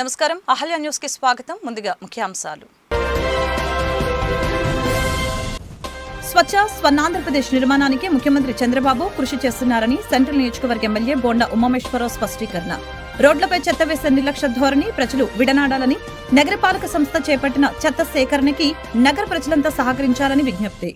నమస్కారం, అహల్య న్యూస్ కి స్వాగతం. ముందుగా ముఖ్యాంశాలు. స్వచ్ఛ స్వర్ణాంధ్రప్రదేశ్ నిర్మాణానికి ముఖ్యమంత్రి చంద్రబాబు కృషి చేస్తున్నారని సెంట్రల్ నియోజకవర్గ ఎమ్మెల్యే బోండా ఉమామేశ్వరరావు స్పష్టీకరణ. రోడ్లపై చెత్త వేసే నిర్లక్ష్య ధోరణి ప్రజలు విడనాడాలని, నగరపాలక సంస్థ చేపట్టిన చెత్త సేకరణకి నగర ప్రజలంతా సహకరించాలని విజ్ఞప్తి.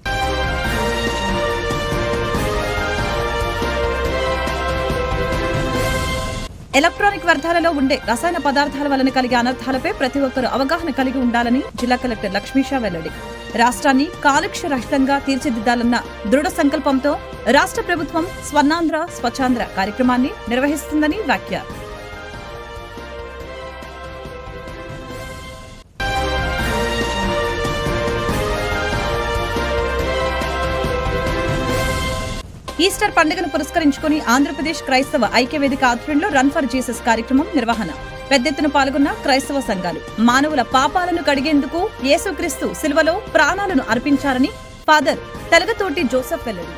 ఎలక్ట్రానిక్ వ్యర్థాలలో ఉండే రసాయన పదార్థాల వలన కలిగే అనర్థాలపై ప్రతి ఒక్కరూ అవగాహన కలిగి ఉండాలని జిల్లా కలెక్టర్ లక్ష్మీషా వెల్లడి. రాష్ట్రాన్ని కాలుష్య రహితంగా తీర్చిదిద్దాలన్న దృఢ సంకల్పంతో రాష్ట్ర ప్రభుత్వం స్వర్ణాంధ్ర స్వచ్ఛాంధ్ర కార్యక్రమాన్ని నిర్వహిస్తుందని వ్యాఖ్య. ఈస్టర్ పండుగను పురస్కరించుకుని ఆంధ్రప్రదేశ్ క్రైస్తవ ఐక్యవేదిక ఆధ్వర్యంలో రన్ ఫర్ జీసస్ కార్యక్రమం నిర్వహణ. పెద్ద ఎత్తున పాల్గొన్న క్రైస్తవ సంఘాలు. మానవుల పాపాలను కడిగేందుకు యేసుక్రీస్తు సిలువలో ప్రాణాలను అర్పించారని ఫాదర్ తెలగతోటి జోసెఫ్ వెల్లడి.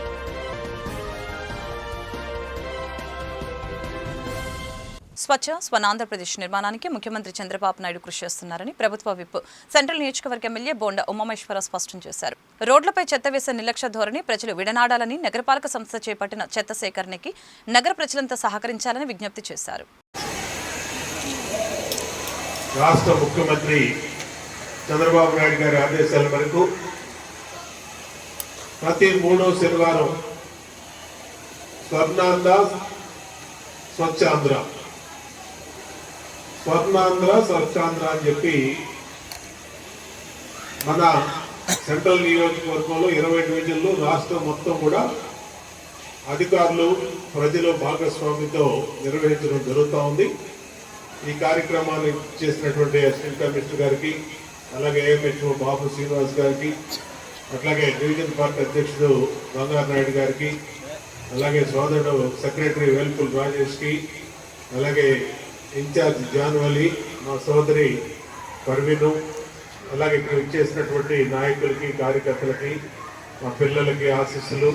స్వచ్ఛ స్వర్ణాంధ్రప్రదేశ్ నిర్మాణానికి ముఖ్యమంత్రి చంద్రబాబు నాయుడు కృషి చేస్తున్నారని ప్రభుత్వ విప్ సెంట్రల్ నియోజకవర్గ ఎమ్మెల్యే బోండా ఉమామేశ్వరరావు స్పష్టం చేశారు. రోడ్లపై చెత్త వేసే నిర్లక్ష్య ధోరణి ప్రజలు విడనాడాలని, నగరపాలక సంస్థ చేపట్టిన చెత్త సేకరణకి నగర ప్రజలంతా సహకరించాలని విజ్ఞప్తి చేశారు. రాష్ట్ర ముఖ్యమంత్రి చంద్రబాబు నాయుడు గారి ఆదేశాల మేరకు ప్రతి 3వ శనివారం స్వర్ణాంధ్ర స్వచ్ఛాంధ్ర అని చెప్పి మన సెంట్రల్ నియోజకవర్గంలో 20 డివిజన్లు రాష్ట్రం మొత్తం కూడా అధికారులు ప్రజలు భాగస్వామ్యంతో నిర్వహించడం జరుగుతూ ఉంది. ఈ కార్యక్రమాన్ని చేసినటువంటి అసిస్టెంట్ కమిషనర్ గారికి, అలాగే ఏఎంహెచ్ఓ బాబు శ్రీనివాస్ గారికి, అట్లాగే డివిజన్ పార్టీ అధ్యక్షుడు బంగారు నాయుడు గారికి, అలాగే సోదరుడు సెక్రటరీ వేల్పుల్ రాజేష్కి, అలాగే ఇన్ఛార్జ్ జాన్వలి, మా సోదరి పర్వీను, అలాగే ఇక్కడ ఇచ్చేసినటువంటి నాయకులకి, కార్యకర్తలకి, మా పిల్లలకి ఆశీస్సులు,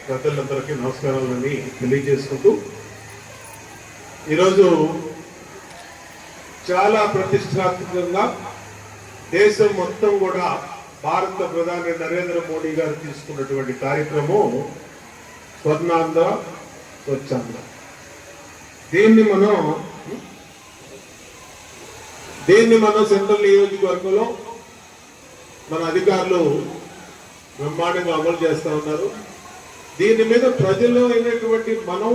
పెద్దలందరికీ నమస్కారాలని తెలియజేసుకుంటూ, ఈరోజు చాలా ప్రతిష్టాత్మకంగా దేశం మొత్తం కూడా భారత ప్రధాని నరేంద్ర మోడీ గారు తీసుకున్నటువంటి కార్యక్రమం స్వర్ణాంధ్ర స్వచ్ఛాంధ్ర. దీన్ని మనం సెంట్రల్ నియోజకవర్గంలో మన అధికారులు బ్రహ్మాండంగా అమలు చేస్తూ ఉన్నారు. దీని మీద ప్రజల్లో అయినటువంటి మనం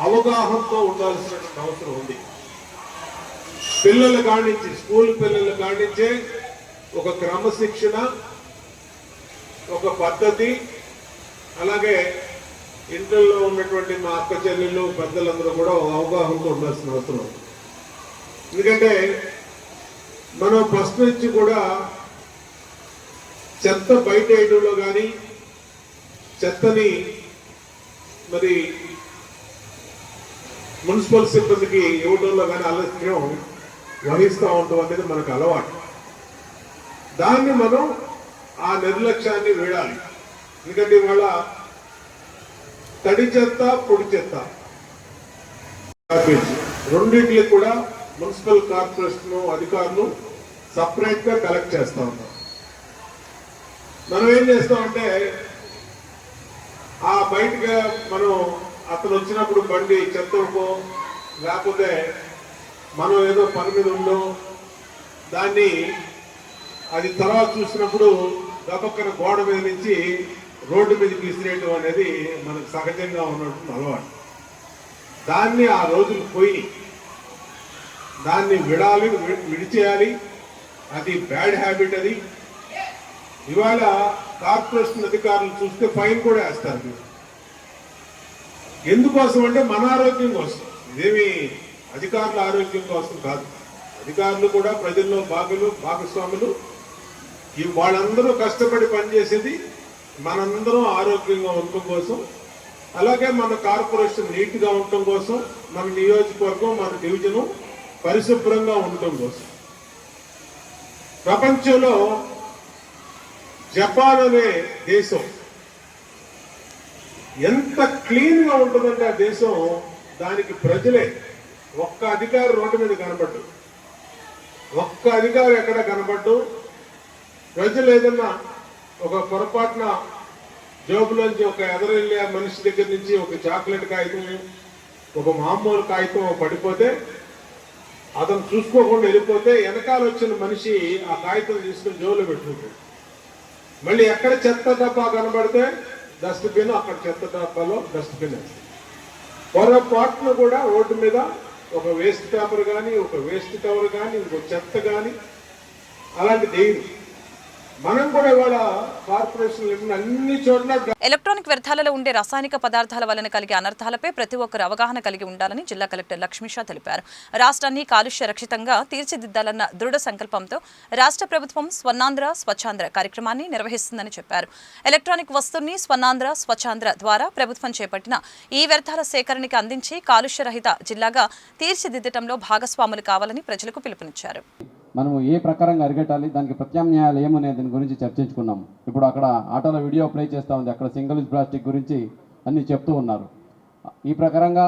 అవగాహనతో ఉండాల్సిన అవసరం ఉంది. పిల్లల కానించి, స్కూల్ పిల్లల కానించే ఒక క్రమశిక్షణ, ఒక పద్ధతి, అలాగే ఇంట్లో ఉన్నటువంటి మా అక్క చెల్లెళ్ళు, పెద్దలందరూ కూడా అవగాహనతో ఉండాల్సిన అవసరం. ఎందుకంటే మనం ఫస్ట్ నుంచి కూడా చెత్త బయట వేయడంలో కానీ, చెత్తని మరి మున్సిపల్ సిబ్బందికి ఇవ్వడంలో కానీ ఆలస్యం వహిస్తూ ఉంటాం అనేది మనకు అలవాటు. దాన్ని మనం ఆ నిర్లక్ష్యాన్ని వీడాలి. ఎందుకంటే ఇవాళ తడి చెత్త, పొడి చెత్త, రెండింటికి కూడా మున్సిపల్ కార్పొరేషన్ అధికారులు సపరేట్ గా కలెక్ట్ చేస్తూ ఉంటాం. మనం ఏం చేస్తామంటే ఆ బయటగా మనం అతను వచ్చినప్పుడు బండి చెత్తకో, లేకపోతే మనం ఏదో పని మీద ఉండో దాన్ని అది తర్వాత చూసినప్పుడు దపక్కన గోడ మీద నుంచి రోడ్డు మీదకి విసిరేయడం అనేది మనకు సహజంగా ఉన్నటువంటి అలవాటు. దాన్ని ఆ రోజులు పోయి దాన్ని విడిచేయాలి. అది బ్యాడ్ హ్యాబిట్. అది ఇవాళ కార్పొరేషన్ అధికారులు చూస్తే ఫైన్ కూడా వేస్తారు. ఎందుకోసం అంటే మన ఆరోగ్యం కోసం, ఇదేమి అధికారుల ఆరోగ్యం కోసం కాదు. అధికారులు కూడా ప్రజల్లో భాగస్వాములు. వాళ్ళందరూ కష్టపడి పనిచేసేది మనందరం ఆరోగ్యంగా ఉండటం కోసం, అలాగే మన కార్పొరేషన్ నీట్గా ఉండటం కోసం, మన నియోజకవర్గం, మన డివిజను పరిశుభ్రంగా ఉండటం కోసం. ప్రపంచంలో జపాన్ అనే దేశం ఎంత క్లీన్ గా ఉంటుందంటే ఆ దేశం, దానికి ప్రజలే ఒక్క అధికారి రోడ్డు మీద కనబడ్డు, ఒక్క అధికారి ఎక్కడ కనబడ్డు. ప్రజలు ఏదన్నా ఒక పొరపాటున జోబులోంచి ఒక ఎదరెళ్ళే మనిషి దగ్గర నుంచి ఒక చాక్లెట్ కాగితం, ఒక మామూలు కాగితం పడిపోతే అతను చూసుకోకుండా వెళ్ళిపోతే వెనకాల వచ్చిన మనిషి ఆ కాగితం తీసుకుని జోబులో పెట్టుకుంటాడు. మళ్ళీ ఎక్కడ చెత్త డబ్బా కనబడితే డస్ట్బిన్, అక్కడ చెత్త డబ్బాలో డస్ట్బిన్ వేస్తాడు. పొరపాటును కూడా రోడ్డు మీద ఒక వేస్ట్ పేపర్ కానీ, ఒక వేస్ట్ కవర్ కానీ, ఇంకో చెత్త కానీ అలాంటి దేని మనం కూడా ఇవాళ కార్పొరేషన్ అన్ని చోట్ల ఎలక్ట్రానిక్ వ్యర్థాలలో ఉండే రసాయనిక పదార్థాల వలన కలిగే అనర్థాలపై ప్రతి ఒక్కరు అవగాహన కలిగి ఉండాలని జిల్లా కలెక్టర్ లక్ష్మీషా తెలిపారు. రాష్ట్రాన్ని కాలుష్య రక్షితంగా తీర్చిదిద్దాలన్న దృఢ సంకల్పంతో రాష్ట్ర ప్రభుత్వం స్వర్ణాంధ్ర స్వచ్ఛాంధ్ర కార్యక్రమాన్ని నిర్వహిస్తుందని చెప్పారు. ఎలక్ట్రానిక్ వస్తువుని స్వర్ణాంధ్ర స్వచ్ఛాంధ్ర ద్వారా ప్రభుత్వం చేపట్టిన ఈ వ్యర్థాల సేకరణకి అందించి కాలుష్య రహిత జిల్లాగా తీర్చిదిద్దటంలో భాగస్వాములు కావాలని ప్రజలకు పిలుపునిచ్చారు. మనం ఏ ప్రకారంగా అరిగట్టాలి, దానికి ప్రత్యామ్నాయాలు ఏమనే దాని గురించి చర్చించుకున్నాము. ఇప్పుడు అక్కడ ఆటోలో వీడియో ప్లే చేస్తూ ఉంది, అక్కడ సింగిల్ యూజ్ ప్లాస్టిక్ గురించి అన్నీ చెప్తూ ఉన్నారు. ఈ ప్రకారంగా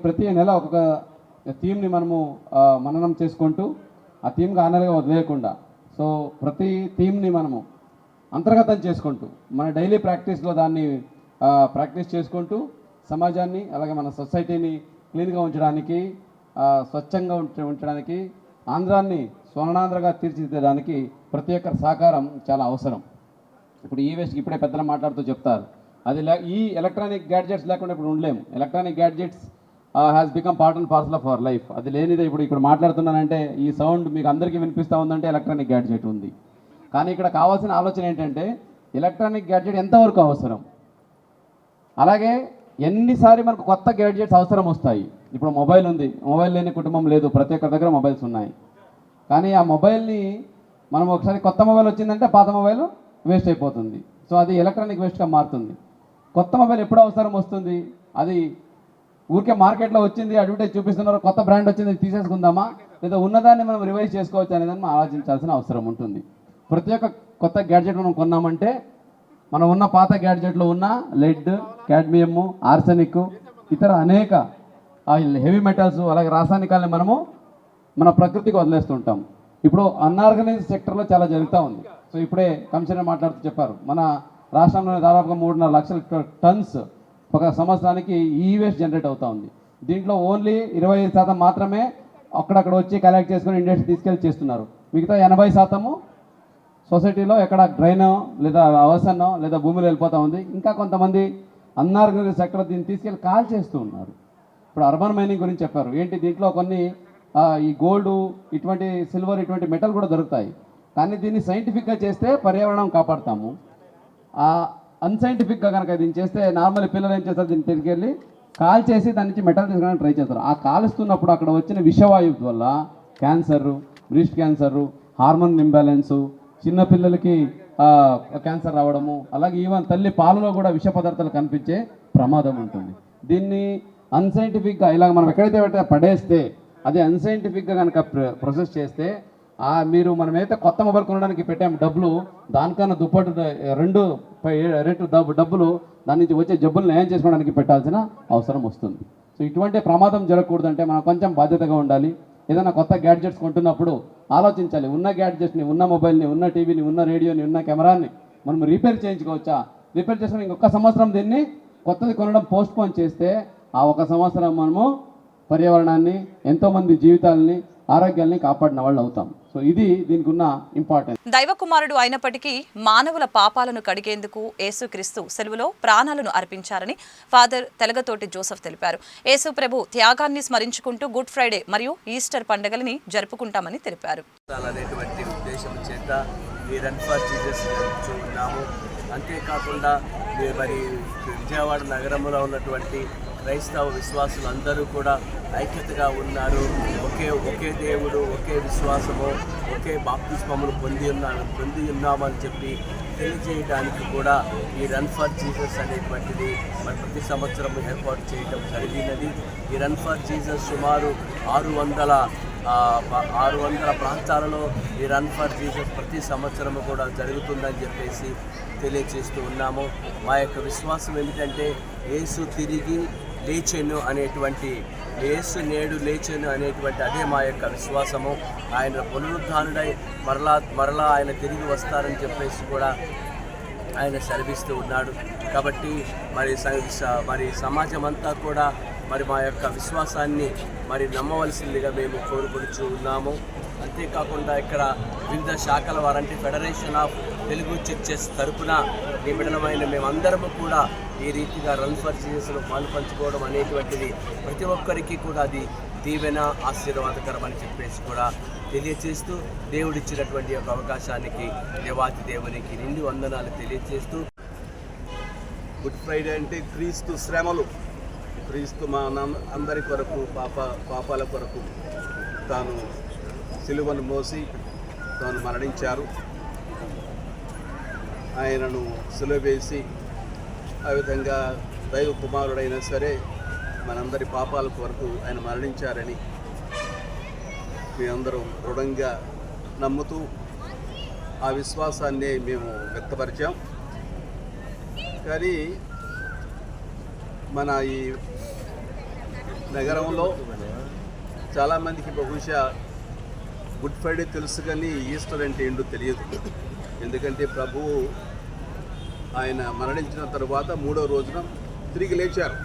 ప్రతి నెల ఒక్కొక్క థీమ్ని మనము మననం చేసుకుంటూ ఆ థీమ్కి ఆనలుగా వదిలేయకుండా సో ప్రతి థీమ్ని మనము అంతర్గతం చేసుకుంటూ మన డైలీ ప్రాక్టీస్లో దాన్ని ప్రాక్టీస్ చేసుకుంటూ సమాజాన్ని అలాగే మన సొసైటీని క్లీన్గా ఉంచడానికి, స్వచ్ఛంగా ఉంచడానికి, ఆంధ్రాన్ని స్వర్ణాంధ్రగా తీర్చిదిద్దడానికి ప్రతి ఒక్కరి సహకారం చాలా అవసరం. ఇప్పుడు ఈ వేస్ట్ ఇప్పుడే పెద్దలు మాట్లాడుతూ చెప్తారు, అది ఈ ఎలక్ట్రానిక్ గ్యాడ్జెట్స్ లేకుండా ఇప్పుడు ఉండలేము. Electronic gadgets has become part and parcel of our life. అది లేనిదే ఇప్పుడు ఇక్కడ మాట్లాడుతున్నానంటే ఈ సౌండ్ మీకు అందరికీ వినిపిస్తూ ఉందంటే ఎలక్ట్రానిక్ గ్యాడ్జెట్ ఉంది. కానీ ఇక్కడ కావాల్సిన ఆలోచన ఏంటంటే ఎలక్ట్రానిక్ గ్యాడ్జెట్ ఎంతవరకు అవసరం, అలాగే ఎన్నిసార్లు మనకు కొత్త గ్యాడ్జెట్స్ అవసరం వస్తాయి. ఇప్పుడు మొబైల్ ఉంది, మొబైల్ లేని కుటుంబం లేదు, ప్రతి ఒక్కరి దగ్గర మొబైల్స్ ఉన్నాయి. కానీ ఆ మొబైల్ని మనం ఒకసారి కొత్త మొబైల్ వచ్చిందంటే పాత మొబైల్ వేస్ట్ అయిపోతుంది. సో అది ఎలక్ట్రానిక్ వేస్ట్గా మారుతుంది. కొత్త మొబైల్ ఎప్పుడు అవసరం వస్తుంది, అది ఊరికే మార్కెట్లో వచ్చింది అడ్వర్టైజ్ చూపిస్తున్నారు, కొత్త బ్రాండ్ వచ్చింది తీసేసుకుందామా, లేదా ఉన్నదాన్ని మనం రివైజ్ చేసుకోవచ్చు అనేదాన్ని మనం ఆలోచించాల్సిన అవసరం ఉంటుంది. ప్రతి ఒక్క కొత్త గ్యాడ్జెట్ మనం కొన్నామంటే మనం ఉన్న పాత గ్యాడ్జెట్లో ఉన్న లెడ్, క్యాడ్మియము, ఆర్సెనిక్, ఇతర అనేక హెవీ మెటల్స్ అలాగే రాసాయనికాలని మనము మన ప్రకృతికి వదిలేస్తుంటాం. ఇప్పుడు అన్ఆర్గనైజ్డ్ సెక్టర్లో చాలా జరుగుతూ ఉంది. సో ఇప్పుడే కమిషనర్ మాట్లాడుతూ చెప్పారు, మన రాష్ట్రంలో దాదాపుగా 3.5 లక్షల టన్స్ ఒక సంవత్సరానికి ఈ వేస్ట్ జనరేట్ అవుతూ ఉంది. దీంట్లో ఓన్లీ 25% మాత్రమే అక్కడక్కడ వచ్చి కలెక్ట్ చేసుకుని ఇండస్ట్రీ తీసుకెళ్ళి చేస్తున్నారు. మిగతా 80% సొసైటీలో ఎక్కడ డ్రైనో లేదా అవసరనో లేదా భూమిలో వెళ్ళిపోతూ ఉంది. ఇంకా కొంతమంది అన్ఆర్గనైజ్డ్ సెక్టర్ దీన్ని తీసుకెళ్ళి కాల్ చేస్తూ ఉన్నారు. ఇప్పుడు అర్బన్ మైనింగ్ గురించి చెప్పారు, ఏంటి దీంట్లో కొన్ని ఈ గోల్డ్, ఇటువంటి సిల్వర్, ఇటువంటి మెటల్ కూడా దొరుకుతాయి. కానీ దీన్ని సైంటిఫిక్గా చేస్తే పర్యావరణం కాపాడుతాము. అన్సైంటిఫిక్గా కనుక దీన్ని చేస్తే నార్మల్ పిల్లలు ఏం చేస్తారు, దీన్ని తిరిగి కాల్ చేసి దాని నుంచి మెటల్ తీసుకోవడానికి ట్రై చేస్తారు. ఆ కాలుస్తున్నప్పుడు అక్కడ వచ్చిన విషవాయువు వల్ల క్యాన్సరు, బ్రెస్ట్ క్యాన్సరు, హార్మోన్ ఇంబ్యాలెన్సు, చిన్నపిల్లలకి క్యాన్సర్ రావడము, అలాగే ఈవెన్ తల్లి పాలలో కూడా విష పదార్థాలు కనిపించే ప్రమాదం ఉంటుంది. దీన్ని అన్సైంటిఫిక్గా ఇలాగ మనం ఎక్కడైతే పడేస్తే అది అన్సైంటిఫిక్గా కనుక ప్రొసెస్ చేస్తే మీరు మనమైతే కొత్త మొబైల్ కొనడానికి పెట్టాము డబ్బులు, దానికన్నా దుప్పటి 2 రెట్లు డబ్బులు దాని నుంచి వచ్చే జబ్బులు నయం చేసుకోవడానికి పెట్టాల్సిన అవసరం వస్తుంది. సో ఇటువంటి ప్రమాదం జరగకూడదంటే మనం కొంచెం బాధ్యతగా ఉండాలి. ఏదైనా కొత్త గ్యాడ్జెట్స్ కొంటున్నప్పుడు ఆలోచించాలి, ఉన్న గ్యాడ్జెట్స్ని, ఉన్న మొబైల్ని, ఉన్న టీవీని, ఉన్న రేడియోని, ఉన్న కెమెరాని మనం రిపేర్ చేయించుకోవచ్చా, రిపేర్ చేసుకుని ఇంకొక సంవత్సరం దీన్ని కొత్తది కొనడం పోస్ట్పోన్ చేస్తే ఆ 1 సంవత్సరం మనము పర్యావరణాన్ని, ఎంతోమంది జీవితాలని, ఆరోగ్యాన్ని కాపాడిన వాళ్ళు అవుతాం. సో ఇది దీనికి ఉన్న ఇంపార్టెన్స్. దైవ కుమారుడు అయినప్పటికీ మానవుల పాపాలను కడిగేందుకు యేసుక్రీస్తు సెలవులో ప్రాణాలను అర్పించారని ఫాదర్ తెలగతోటి జోసెఫ్ తెలిపారు. యేసు ప్రభు త్యాగాన్ని స్మరించుకుంటూ గుడ్ ఫ్రైడే మరియు ఈస్టర్ పండుగలని జరుపుకుంటామని తెలిపారు. అంతేకాకుండా మరి విజయవాడ నగరంలో ఉన్నటువంటి క్రైస్తవ విశ్వాసులందరూ కూడా ఐక్యతగా ఉన్నారు. ఒకే దేవుడు, ఒకే విశ్వాసము, ఒకే బాప్తిస్మమును పొంది ఉన్నామని చెప్పి తెలియజేయడానికి కూడా ఈ రన్ ఫర్ జీసస్ అనేటువంటిది మరి ప్రతి సంవత్సరం ఏర్పాటు చేయడం జరిగినది. ఈ రన్ ఫర్ జీసస్ సుమారు 600 ప్రాంతాలలో ఈ రన్ ఫర్ జీసస్ ప్రతి సంవత్సరము కూడా జరుగుతుందని చెప్పేసి తెలియజేస్తూ ఉన్నాము. మా యొక్క విశ్వాసం ఏమిటంటే యేసు తిరిగి లేచెను అనేటువంటి యేసు నేడు లేచెను అనేటువంటి అదే మా యొక్క విశ్వాసము. ఆయన పునరుద్ధానుడై మరలా ఆయన తిరిగి వస్తారని చెప్పేసి కూడా ఆయన సెలవిస్తూ ఉన్నాడు. కాబట్టి మరి సమాజం అంతా కూడా మరి మా యొక్క విశ్వాసాన్ని మరి నమ్మవలసిందిగా మేము కోరుకుంటూ ఉన్నాము. అంతేకాకుండా ఇక్కడ వివిధ శాఖల వారంటే ఫెడరేషన్ ఆఫ్ తెలుగు చర్చెస్ తరపున నిబిడమైన మేమందరము కూడా ఈ రీతిగా రన్ ఫర్ జీసస్లో పాల్పంచుకోవడం అనేటువంటిది ప్రతి ఒక్కరికి కూడా అది దీవెన ఆశీర్వాదకరం అని చెప్పేసి కూడా తెలియచేస్తూ దేవుడిచ్చినటువంటి యొక్క అవకాశానికి దేవాతి దేవునికి నిండి వందనాలు తెలియచేస్తూ, గుడ్ ఫ్రైడే అంటే క్రీస్తు శ్రమలు, క్రీస్తు మా అందరి కొరకు పాపాల కొరకు తాను సిలువను మోసి తాను మరణించారు. ఆయనను సిలువ వేసి ఆ విధంగా దైవ కుమారుడైనా సరే మనందరి పాపాల కొరకు ఆయన మరణించారని మేమందరం దృఢంగా నమ్ముతూ ఆ విశ్వాసాన్ని మేము వ్యక్తపరిచాం. కానీ మన ఈ నగరంలో చాలామందికి బహుశా గుడ్ ఫ్రైడే తెలుసు కానీ ఈస్టర్ అంటే ఏంటో తెలియదు. ఎందుకంటే ప్రభువు ఆయన మరణించిన తర్వాత 3వ రోజున తిరిగి లేచారు.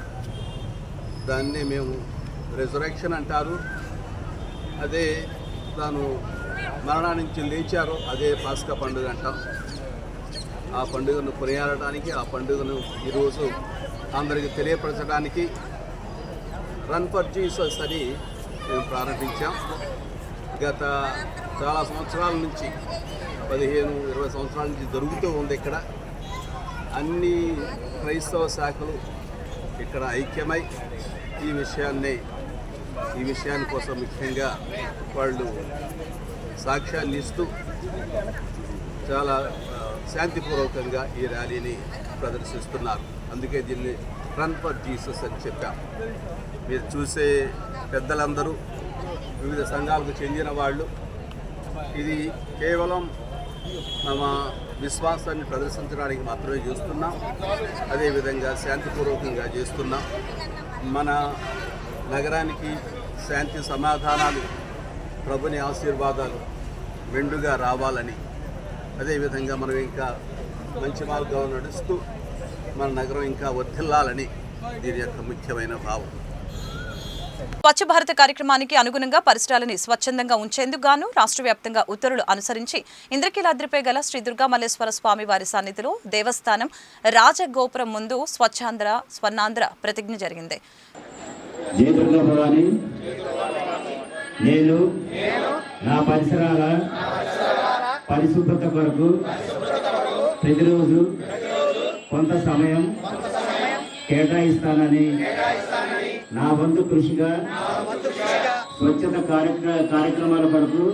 దాన్ని మేము రెజరెక్షన్ అంటారు. అదే తాను మరణా నుంచి లేచారు, అదే పాస్కా పండుగ అంటాం. ఆ పండుగను కొనియాడటానికి, ఆ పండుగను ఈరోజు అందరికీ తెలియపరచడానికి రన్ ఫర్ జీసస్ అని మేము ప్రారంభించాం. గత చాలా సంవత్సరాల నుంచి 15-20 సంవత్సరాల నుంచి జరుగుతూ ఉంది. ఇక్కడ అన్ని క్రైస్తవ శాఖలు ఇక్కడ ఐక్యమై ఈ విషయాన్ని కోసం ముఖ్యంగా వాళ్ళు సాక్ష్యాన్ని ఇస్తూ చాలా శాంతిపూర్వకంగా ఈ ర్యాలీని ప్రదర్శిస్తున్నారు. అందుకే దీన్ని రన్ ఫర్ జీసస్ అని చెప్పాం. మీరు చూసే పెద్దలందరూ వివిధ సంఘాలకు చెందిన వాళ్ళు. ఇది కేవలం మన విశ్వాసాన్ని ప్రదర్శించడానికి మాత్రమే చేస్తున్నాం. అదేవిధంగా శాంతిపూర్వకంగా చేస్తున్నాం. మన నగరానికి శాంతి సమాధానాలు, ప్రభుని ఆశీర్వాదాలు మెండుగా రావాలని, అదేవిధంగా మనం ఇంకా మంచి మార్గంలో నడుస్తూ మన నగరం ఇంకా వర్ధిల్లాలని దీని యొక్క ముఖ్యమైన భావం. స్వచ్ఛ భారత్ కార్యక్రమానికి అనుగుణంగా పరిసరాలని స్వచ్ఛందంగా ఉంచేందుకు గాను రాష్ట్ర వ్యాప్తంగా ఉత్తర్వులు అనుసరించి ఇంద్రకీలాద్రిపై గల శ్రీ దుర్గా మల్లేశ్వర స్వామి వారి సన్నిధిలో దేవస్థానం రాజగోపురం ముందు స్వచ్ఛాంధ్ర స్వర్ణాంధ్ర ప్రతిజ్ఞ జరిగింది. జై దుర్గా భవాని. నేను నా పరిసరాల పరిశుభ్రత కొరకు ప్రతిరోజు కొంత సమయం కేటాయిస్తానని నా వంతు కృషిగా స్వచ్ఛత కార్యక్రమాల కొరకు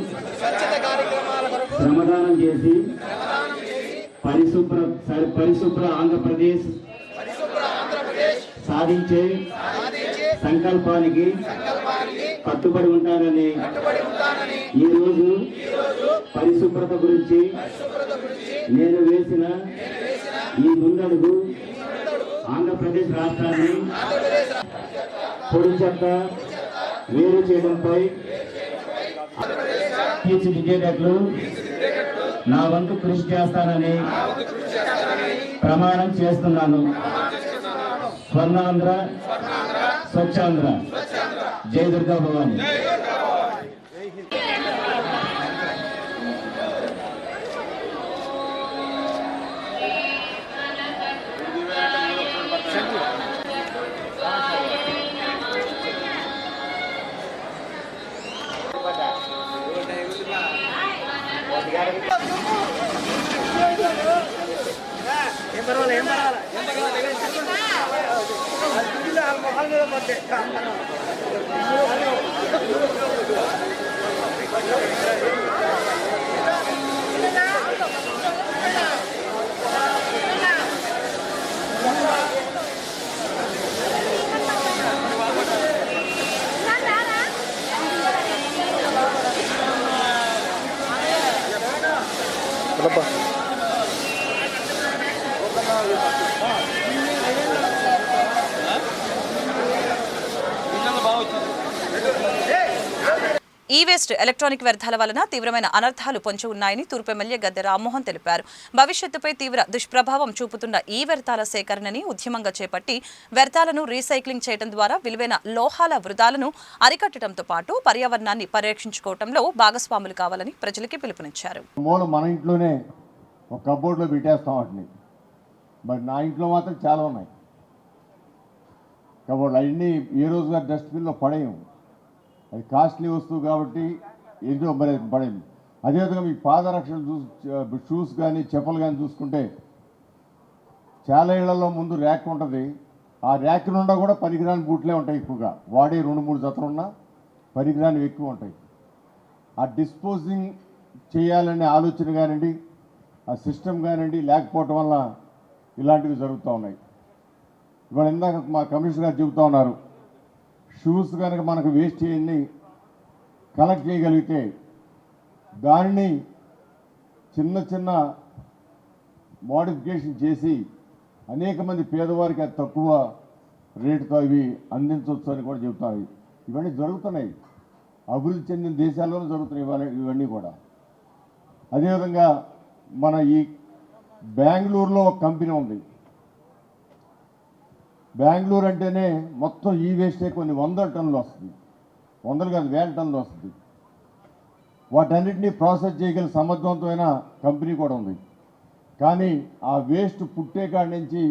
శ్రమదానం చేసి పరిశుభ్ర ఆంధ్రప్రదేశ్ సాధించే సంకల్పానికి కట్టుబడి ఉంటానని ఈరోజు పరిశుభ్రత గురించి నేను వేసిన ఈ ముందడుగు ఆంధ్రప్రదేశ్ రాష్ట్రాన్ని పొడి చెత్త వేరు చేయడంపై తీర్చిదిద్దేటట్లు నా వంతు కృషి చేస్తానని ప్రమాణం చేస్తున్నాను. స్వర్ణాంధ్ర స్వచ్ఛాంధ్ర. జై దుర్గా భవాని. ఈ వేస్ట్ ఎలక్ట్రానిక్ వ్యర్థాల వలన తీవ్రమైన అనర్థాలు పొంచి ఉన్నాయని తూర్పు ఎమ్మెల్యే గద్దె రామ్మోహన్ తెలిపారు. భవిష్యత్తుపై తీవ్ర దుష్ప్రభావం చూపుతున్న ఈ వ్యర్థాల సేకరణని ఉద్యమంగా చేపట్టి వ్యర్థాలను రీసైక్లింగ్ చేయడం ద్వారా విలువైన లోహాల వృధాలను అరికట్టడంతో పాటు పర్యావరణాన్ని పరిరక్షించుకోవడంలో భాగస్వాములు కావాలని ప్రజలకి పిలుపునిచ్చారు. మన ఇంట్లోనే ఒక కబోర్డ్లో పెట్టేస్తాం వాటిని, మరి నా ఇంట్లో మాత్రం చాలా ఉన్నాయి కబోర్డ్లు. అవన్నీ ఏ రోజుగా డస్ట్బిన్లో పడేయం, అది కాస్ట్లీ వస్తువు కాబట్టి ఏదో మరి పడేది. అదేవిధంగా మీ పాదరక్షలు షూస్ కానీ చెప్పులు కానీ చూసుకుంటే చాలా ఇళ్లలో ముందు ర్యాక్ ఉంటుంది. ఆ ర్యాక్ నుండా కూడా పనికిరాని బూట్లే ఉంటాయి. ఎక్కువగా వాడే 2-3 జతలు ఉన్నా పనికిరానివి ఎక్కువ ఉంటాయి. ఆ డిస్పోజింగ్ చేయాలనే ఆలోచన కానివ్వండి, ఆ సిస్టమ్ కానివ్వండి లేకపోవటం వల్ల ఇలాంటివి జరుగుతూ ఉన్నాయి. ఇవాళ ఇందాక మా కమిషనర్ గారు చెబుతూ ఉన్నారు, షూస్ కనుక మనకు వేస్ట్ చేయని కలెక్ట్ చేయగలిగితే దానిని చిన్న చిన్న మోడిఫికేషన్ చేసి అనేక మంది పేదవారికి అది తక్కువ రేటుతో ఇవి అందించవచ్చు అని కూడా చెబుతారు. ఇవన్నీ జరుగుతున్నాయి, అభివృద్ధి చెందిన దేశాల్లోనూ జరుగుతున్నాయి ఇవన్నీ కూడా. అదేవిధంగా మన ఈ బెంగళూరులో ఒక కంపెనీ ఉంది. బెంగళూరు అంటేనే మొత్తం ఈ వేస్టే కొన్ని 100 టన్నులు వస్తుంది, 100 కాదు 1000 టన్నులు వస్తుంది. వాటన్నిటినీ ప్రాసెస్ చేయగల సమర్థవంతమైన కంపెనీ కూడా ఉంది. కానీ ఆ వేస్ట్ పుట్టే కాడి నుంచి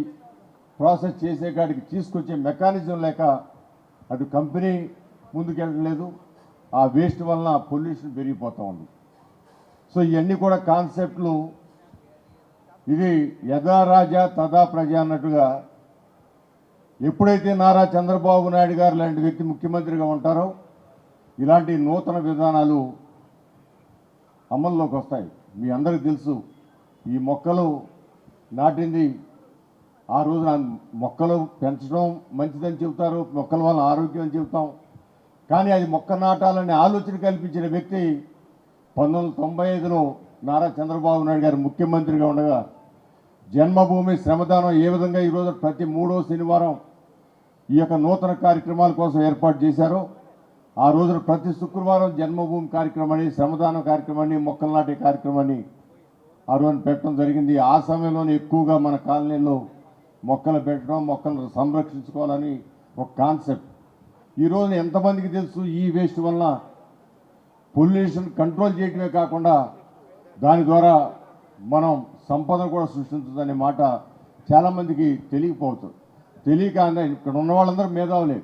ప్రాసెస్ చేసే కాడికి తీసుకొచ్చే మెకానిజం లేక అటు కంపెనీ ముందుకెళ్ళలేదు. ఆ వేస్ట్ వలన పొల్యూషన్ పెరిగిపోతూ ఉంది. సో ఇవన్నీ కూడా కాన్సెప్ట్లు. ఇది యథా రాజా తదా ప్రజ అన్నట్టుగా ఎప్పుడైతే నారా చంద్రబాబు నాయుడు గారు లాంటి వ్యక్తి ముఖ్యమంత్రిగా ఉంటారో ఇలాంటి నూతన విధానాలు అమల్లోకి వస్తాయి. మీ అందరికీ తెలుసు, ఈ మొక్కలు నాటింది ఆ రోజున మొక్కలు పెంచడం మంచిదని చెబుతారు, మొక్కల వల్ల ఆరోగ్యం అని చెబుతాం. కానీ అది మొక్క నాటాలనే ఆలోచన కల్పించిన వ్యక్తి 1995లో నారా చంద్రబాబు నాయుడు గారు ముఖ్యమంత్రిగా ఉండగా జన్మభూమి శ్రమదానం ఏ విధంగా ఈరోజు ప్రతి 3వ శనివారం ఈ యొక్క నూతన కార్యక్రమాల కోసం ఏర్పాటు చేశారో ఆ రోజున ప్రతి శుక్రవారం జన్మభూమి కార్యక్రమాన్ని, శ్రమదానం కార్యక్రమాన్ని, మొక్కలు నాటే కార్యక్రమాన్ని ఆ రోజున పెట్టడం జరిగింది. ఆ సమయంలోనే ఎక్కువగా మన కాలనీలో మొక్కలు పెట్టడం, మొక్కలను సంరక్షించుకోవాలని ఒక కాన్సెప్ట్. ఈరోజు ఎంతమందికి తెలుసు ఈ వేస్ట్ వలన పొల్యూషన్ కంట్రోల్ చేయటమే కాకుండా దాని ద్వారా మనం సంపదను కూడా సృష్టించదనే మాట చాలామందికి తెలియకపోవచ్చు. తెలియక ఇక్కడ ఉన్న వాళ్ళందరూ మేధావులే,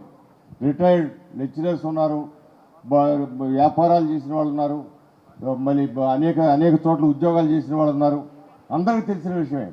రిటైర్డ్ లెక్చరర్స్ ఉన్నారు, వ్యాపారాలు చేసిన వాళ్ళు ఉన్నారు, మళ్ళీ అనేక చోట్ల ఉద్యోగాలు చేసిన వాళ్ళు ఉన్నారు. అందరికీ తెలిసిన విషయమే.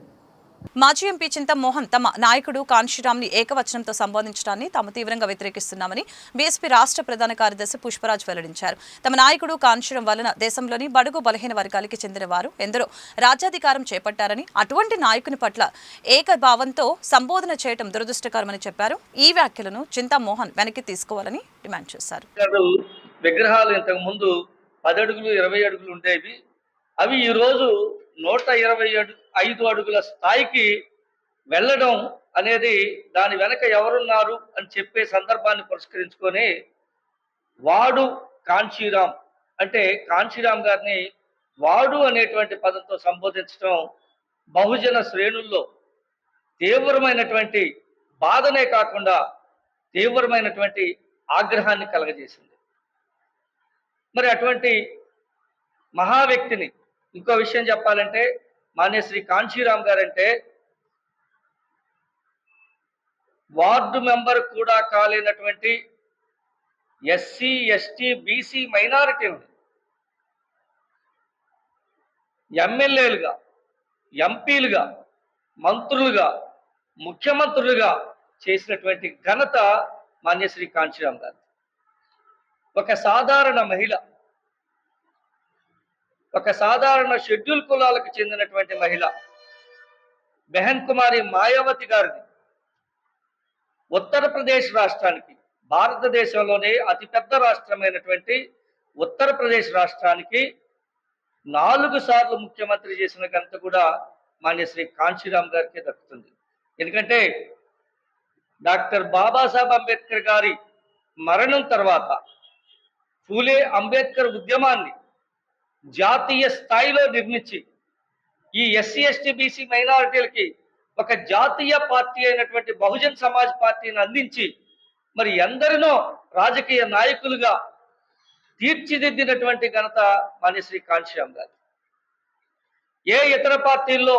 మాజీ ఎంపీ చింతమోహన్ తమ నాయకుడు కాన్షీరామ్ని ఏకవచనంతో సంబోధించడాన్ని తాము తీవ్రంగా వ్యతిరేకిస్తున్నామని బీఎస్పీ రాష్ట్ర ప్రధాన కార్యదర్శి పుష్పరాజ్ వెల్లడించారు. తమ నాయకుడు కాన్షీరామ్ వలన దేశంలోని బడుగు బలహీన వర్గాలకి చెందిన వారు ఎందరో రాజ్యాధికారం చేపట్టారని, అటువంటి నాయకుని పట్ల ఏకభావంతో సంబోధన చేయడం దురదృష్టకరమని చెప్పారు. ఈ వ్యాఖ్యలను చింతమోహన్ వెనక్కి తీసుకోవాలని డిమాండ్ చేశారు. విగ్రహాలు ఇంతకు ముందు 10 అడుగులు 20 అడుగులు ఉండేవి. అవి ఈరోజు 125 అడుగుల స్థాయికి వెళ్ళడం అనేది దాని వెనక ఎవరున్నారు అని చెప్పే సందర్భాన్ని పురస్కరించుకొని వాడు కాన్షీరామ్ అంటే కాన్షీరామ్ గారిని వాడు అనేటువంటి పదంతో సంబోధించడం బహుజన శ్రేణుల్లో తీవ్రమైనటువంటి బాధనే కాకుండా తీవ్రమైనటువంటి ఆగ్రహాన్ని కలగజేసింది. మరి అటువంటి మహా వ్యక్తిని, ఇంకో విషయం చెప్పాలంటే Manyashri Kanshi Ram guarantee ward member కూడా కాలేనటువంటి ఎస్సీ ఎస్టీ బీసీ మైనారిటీని ఎమ్మెల్యేలుగా, ఎంపీలుగా, మంత్రులుగా, ముఖ్యమంత్రులుగా చేసినటువంటి ఘనత మాన్యశ్రీ కాన్షీరామ్ గారు. ఒక సాధారణ మహిళ, ఒక సాధారణ షెడ్యూల్ కులాలకు చెందినటువంటి మహిళ బెహన్ కుమారి మాయావతి గారిని ఉత్తరప్రదేశ్ రాష్ట్రానికి, భారతదేశంలోనే అతిపెద్ద రాష్ట్రమైనటువంటి ఉత్తరప్రదేశ్ రాష్ట్రానికి 4 సార్లు ముఖ్యమంత్రి చేసిన ఘనత కూడా మాన్యశ్రీ కాన్షీరామ్ గారికి దక్కుతుంది. ఎందుకంటే డాక్టర్ బాబాసాహెబ్ అంబేద్కర్ గారి మరణం తర్వాత ఫూలే అంబేద్కర్ ఉద్యమాన్ని జాతీయ స్థాయిలో నిర్మించి ఈ ఎస్సీ ఎస్టీ బీసీ మైనారిటీలకి ఒక జాతీయ పార్టీ అయినటువంటి బహుజన్ సమాజ్ పార్టీని అందించి మరి ఎందరినో రాజకీయ నాయకులుగా తీర్చిదిద్దినటువంటి ఘనత మాన్యశ్రీ కాంశీరామ్ గారు. ఏ ఇతర పార్టీల్లో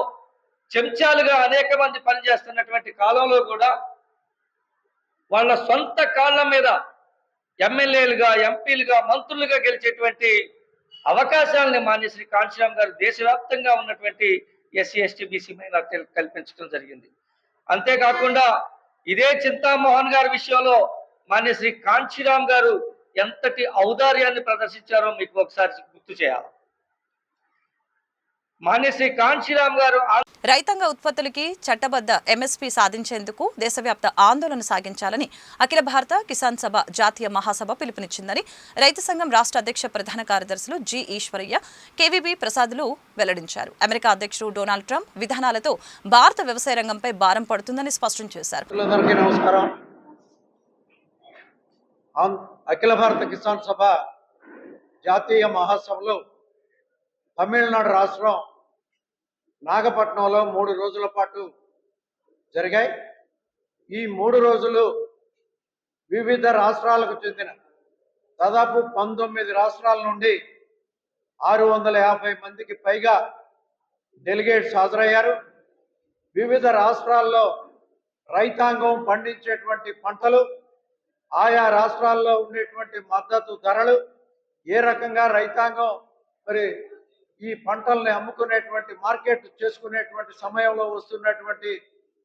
చెంచాలుగా అనేక మంది పనిచేస్తున్నటువంటి కాలంలో కూడా వాళ్ళ సొంత కాళ్ళ మీద ఎమ్మెల్యేలుగా, ఎంపీలుగా, మంత్రులుగా గెలిచేటువంటి అవకాశాలని మాన్యశ్రీ కాంశీరామ్ గారు దేశవ్యాప్తంగా ఉన్నటువంటి ఎస్సీ ఎస్టీ బీసీ మైనారిటీలకు కల్పించడం జరిగింది. అంతేకాకుండా ఇదే చింతామోహన్ గారి విషయంలో మాన్యశ్రీ కాంశీరామ్ గారు ఎంతటి ఔదార్యాన్ని ప్రదర్శించారో మీకు ఒకసారి గుర్తు చేయాలి. మాన్యశ్రీ కాంశీరామ్ గారు రైతాంగ ఉత్పత్తులకి చట్టబద్ధ ఎంఎస్పీ సాధించేందుకు దేశవ్యాప్త ఆందోళన సాగించాలని అఖిల భారత కిసాన్ సభ జాతీయ మహాసభ పిలుపునిచ్చిందని రైతు సంఘం రాష్ట్ర అధ్యక్ష ప్రధాన కార్యదర్శులు జి ఈశ్వరయ్య, కేవీబీ ప్రసాద్లు వెల్లడించారు. అమెరికా అధ్యక్షుడు డొనాల్డ్ ట్రంప్ విధానాలతో భారత వ్యవసాయ రంగంపై భారం పడుతుందని స్పష్టం చేశారు. నమస్కారం. అఖిల భారత కిసాన్ సభ జాతీయ మహాసభలో తమిళనాడు రాష్ట్రం నాగపట్నంలో 3 రోజుల పాటు జరిగాయి. ఈ 3 రోజులు వివిధ రాష్ట్రాలకు చెందిన దాదాపు 19 రాష్ట్రాల నుండి 650 మందికి పైగా డెలిగేట్స్ హాజరయ్యారు. వివిధ రాష్ట్రాల్లో రైతాంగం పండించేటువంటి పంటలు, ఆయా రాష్ట్రాల్లో ఉండేటువంటి మద్దతు ధరలు, ఏ రకంగా రైతాంగం మరి ఈ పంటల్ని అమ్ముకునేటువంటి మార్కెట్ చేసుకునేటువంటి సమయంలో వస్తున్నటువంటి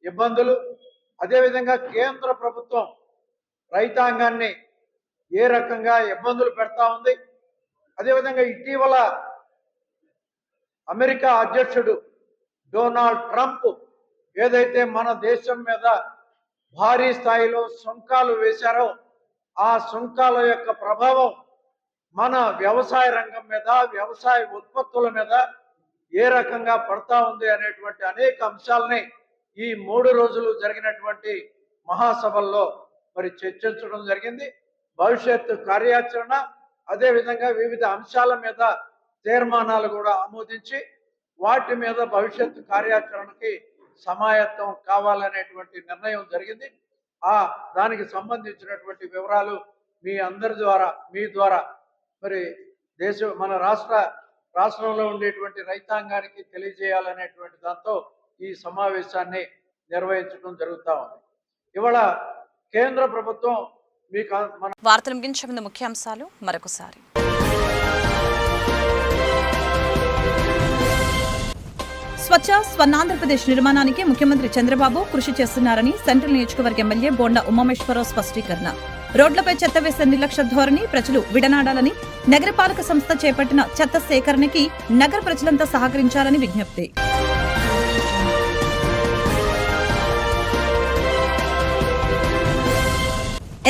ఇబ్బందులు, అదేవిధంగా కేంద్ర ప్రభుత్వం రైతాంగాన్ని ఏ రకంగా ఇబ్బందులు పెడతా ఉంది, అదేవిధంగా ఇటీవల అమెరికా అధ్యక్షుడు డొనాల్డ్ ట్రంప్ ఏదైతే మన దేశం మీద భారీ స్థాయిలో సుంకాలు వేశారో ఆ సుంకాల యొక్క ప్రభావం మన వ్యవసాయ రంగం మీద, వ్యవసాయ ఉత్పత్తుల మీద ఏ రకంగా పడతా ఉంది అనేటువంటి అనేక అంశాలని ఈ 3 రోజులు జరిగినటువంటి మహాసభల్లో మరి చర్చించడం జరిగింది. భవిష్యత్తు కార్యాచరణ, అదేవిధంగా వివిధ అంశాల మీద తీర్మానాలు కూడా ఆమోదించి వాటి మీద భవిష్యత్తు కార్యాచరణకి సమాయత్తం కావాలనేటువంటి నిర్ణయం జరిగింది. దానికి సంబంధించినటువంటి వివరాలు మీ అందరి ద్వారా, మీ ద్వారా మరి మన రాష్ట్రంలో ఉండేటువంటి రైతాంగానికి తెలియజేయాలనేటువంటి దాంతో ఈ సమావేశాన్ని నిర్వహించడం జరుగుతూ ఉంది. ఇవాళ కేంద్ర ప్రభుత్వం వార్తలు ముగించే ముందు ముఖ్యాంశాలు మరొకసారి. స్వచ్ఛ స్వర్ణాంధ్రప్రదేశ్ నిర్మాణానికి ముఖ్యమంత్రి చంద్రబాబు కృషి చేస్తున్నారని సెంట్రల్ నియోజకవర్గ ఎమ్మెల్యే బోండా ఉమామేశ్వరరావు స్పష్టీకరణ. రోడ్లపై చెత్త వేసే నిర్లక్ష్య ధోరణి ప్రజలు విడనాడాలని, నగరపాలక సంస్థ చేపట్టిన చెత్త సేకరణకి నగర ప్రజలంతా సహకరించాలని విజ్ఞప్తి.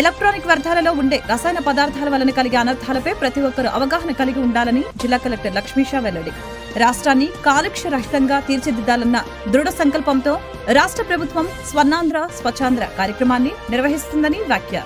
ఎలక్ట్రానిక్ వ్యర్థాలలో ఉండే రసాయన పదార్థాల వలన కలిగే అనర్థాలపై ప్రతి ఒక్కరూ అవగాహన కలిగి ఉండాలని జిల్లా కలెక్టర్ లక్ష్మీషా వెల్లడి. రాష్ట్రాన్ని కాలుష్య రహితంగా తీర్చిదిద్దాలన్న దృఢ సంకల్పంతో రాష్ట్ర ప్రభుత్వం స్వర్ణాంధ్ర స్వచ్ఛాంధ్ర కార్యక్రమాన్ని నిర్వహిస్తుందని వ్యాఖ్య.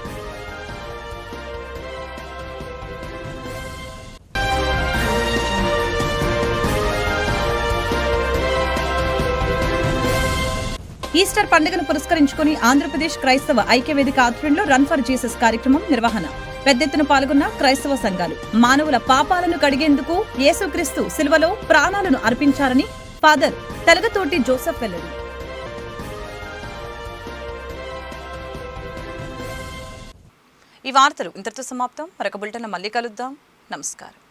ఈస్టర్ పండుగను పురస్కరించుకుని ఆంధ్రప్రదేశ్ క్రైస్తవ ఐక్యవేదిక ఆధ్వర్యంలో రన్ ఫర్ జీసస్ కార్యక్రమం నిర్వహణ. పెద్ద ఎత్తున పాల్గొన్న క్రైస్తవ సంఘాలు. మానవుల పాపాలను కడిగేందుకు యేసుక్రీస్తు సిలువలో ప్రాణాలను అర్పించారని ఫాదర్ తెలగతోటి జోసెఫ్ వెల్లడి. ఈ వార్తలు ఇంతటితో సమాప్తం. మరొక బులెటిన్లో మళ్ళీ కలుద్దాం. నమస్కారం.